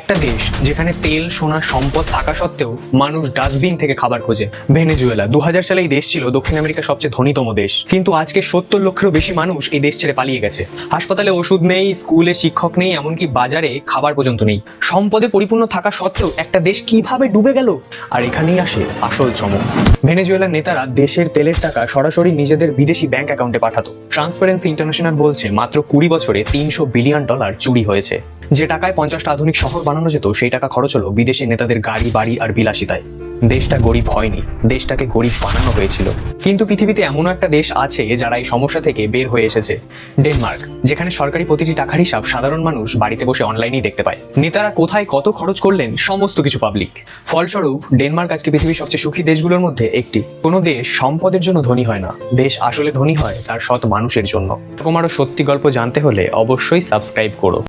একটা দেশ যেখানে তেল সোনা সম্পদ থাকা সত্ত্বেও মানুষ ডাস্টবিন থেকে খাবার খোঁজে। ভেনেজুয়েলা 2000 সালে এই দেশ ছিল দক্ষিণ আমেরিকার সবচেয়ে ধনীতম দেশ, কিন্তু আজকে 70 লক্ষেরও বেশি মানুষ এই দেশ ছেড়ে পালিয়ে গেছে। হাসপাতালে ওষুধ নেই, স্কুলে শিক্ষক নেই, এমনকি বাজারে খাবার পর্যন্ত নেই। সম্পদে পরিপূর্ণ থাকা সত্ত্বেও একটা দেশ কিভাবে ডুবে গেল? আর এখানেই আসে আসল চমক। ভেনেজুয়েলার নেতারা দেশের তেলের টাকা সরাসরি নিজেদের বিদেশি ব্যাংক অ্যাকাউন্টে পাঠাতো। ট্রান্সপারেন্সি ইন্টারন্যাশনাল বলছে মাত্র 20 বছরে $300 বিলিয়ন চুরি হয়েছে। যে টাকায় 50টা আধুনিক শহর বানানো যেত, সেই টাকা খরচ হলো বিদেশি নেতাদের গাড়ি বাড়ি আর বিলাসিতায়। দেশটা গরিব হয়নি, দেশটাকে গরিব বানানো হয়েছিল। কিন্তু পৃথিবীতে এমন একটা দেশ আছে যারা এই সমস্যা থেকে বের হয়ে এসেছে, ডেনমার্ক, যেখানে সরকারি প্রতিটি টাকার হিসাব সাধারণ মানুষ বাড়িতে বসে অনলাইনেই দেখতে পায়। নেতারা কোথায় কত খরচ করলেন সমস্ত কিছু পাবলিক। ফলস্বরূপ ডেনমার্ক আজকে পৃথিবীর সবচেয়ে সুখী দেশগুলোর মধ্যে একটি। কোনো দেশ সম্পদের জন্য ধনী হয় না, দেশ আসলে ধনী হয় তার সৎ মানুষের জন্য। এরকম আরো সত্যি গল্প জানতে হলে অবশ্যই সাবস্ক্রাইব করো।